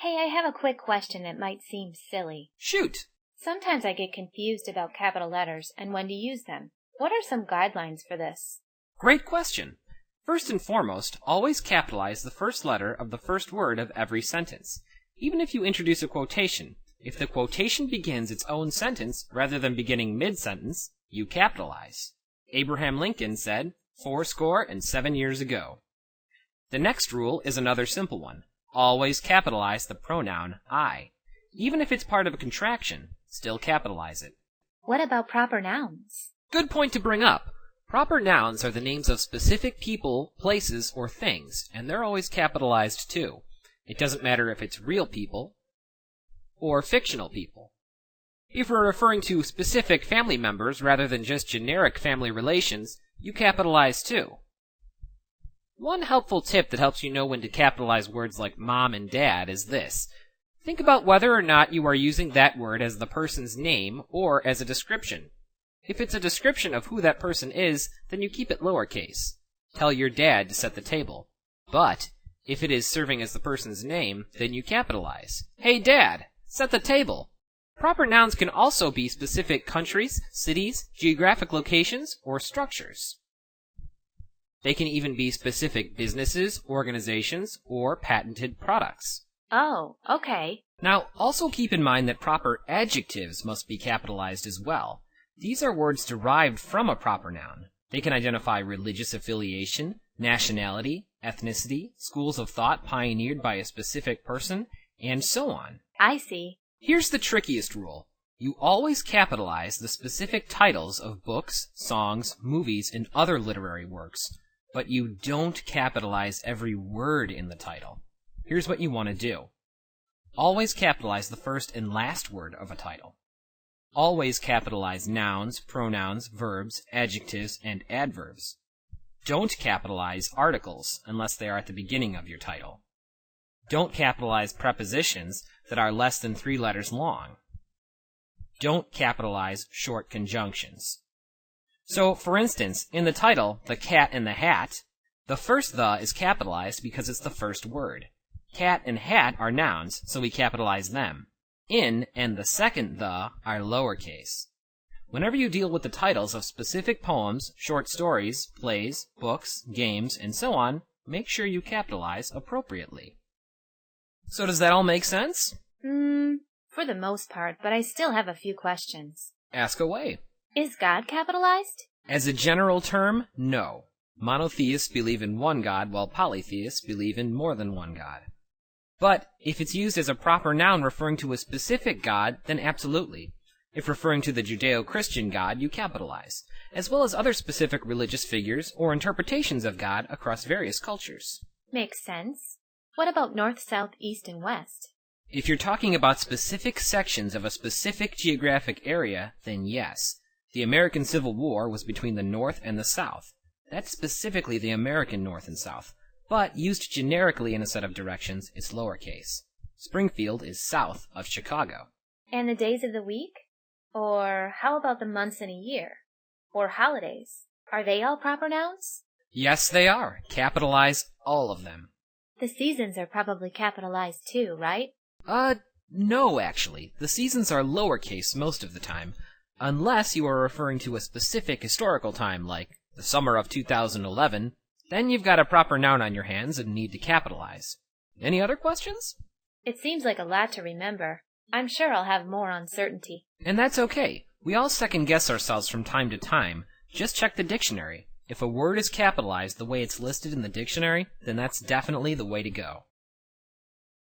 Hey, I have a quick question that might seem silly. Shoot! Sometimes I get confused about capital letters and when to use them. What are some guidelines for this? Great question. First and foremost, always capitalize the first letter of the first word of every sentence. Even if you introduce a quotation, if the quotation begins its own sentence rather than beginning mid-sentence, you capitalize. Abraham Lincoln said, 7 years ago. The next rule is another simple one. Always capitalize the pronoun I. Even if it's part of a contraction, still capitalize it. What about proper nouns? Good point to bring up. Proper nouns are the names of specific people, places, or things, and they're always capitalized too. It doesn't matter if it's real people or fictional people. If we're referring to specific family members rather than just generic family relations, you capitalize too. One helpful tip that helps you know when to capitalize words like mom and dad is this. Think about whether or not you are using that word as the person's name or as a description. If it's a description of who that person is, then you keep it lowercase. Tell your dad to set the table. But if it is serving as the person's name, then you capitalize. Hey Dad, set the table. Proper nouns can also be specific countries, cities, geographic locations, or structures. They can even be specific businesses, organizations, or patented products. Oh, okay. Now, also keep in mind that proper adjectives must be capitalized as well. These are words derived from a proper noun. They can identify religious affiliation, nationality, ethnicity, schools of thought pioneered by a specific person, and so on. I see. Here's the trickiest rule. You always capitalize the specific titles of books, songs, movies, and other literary works, but you don't capitalize every word in the title. Here's what you want to do. Always capitalize the first and last word of a title. Always capitalize nouns, pronouns, verbs, adjectives, and adverbs. Don't capitalize articles unless they are at the beginning of your title. Don't capitalize prepositions that are less than 3 letters long. Don't capitalize short conjunctions. So, for instance, in the title, The Cat in the Hat, the first the is capitalized because it's the first word. Cat and hat are nouns, so we capitalize them. In and the second the are lowercase. Whenever you deal with the titles of specific poems, short stories, plays, books, games, and so on, make sure you capitalize appropriately. So does that all make sense? For the most part, but I still have a few questions. Ask away. Is God capitalized? As a general term, no. Monotheists believe in one God, while polytheists believe in more than one God. But if it's used as a proper noun referring to a specific God, then absolutely. If referring to the Judeo-Christian God, you capitalize, as well as other specific religious figures or interpretations of God across various cultures. Makes sense. What about north, south, east, and west? If you're talking about specific sections of a specific geographic area, then yes. The American Civil War was between the North and the South. That's specifically the American North and South. But used generically in a set of directions, it's lowercase. Springfield is south of Chicago. And the days of the week? Or how about the months in a year? Or holidays? Are they all proper nouns? Yes, they are. Capitalize all of them. The seasons are probably capitalized too, right? No, actually. The seasons are lowercase most of the time, unless you are referring to a specific historical time, like the summer of 2011. Then you've got a proper noun on your hands and need to capitalize. Any other questions? It seems like a lot to remember. I'm sure I'll have more uncertainty. And that's okay. We all second-guess ourselves from time to time. Just check the dictionary. If a word is capitalized the way it's listed in the dictionary, then that's definitely the way to go.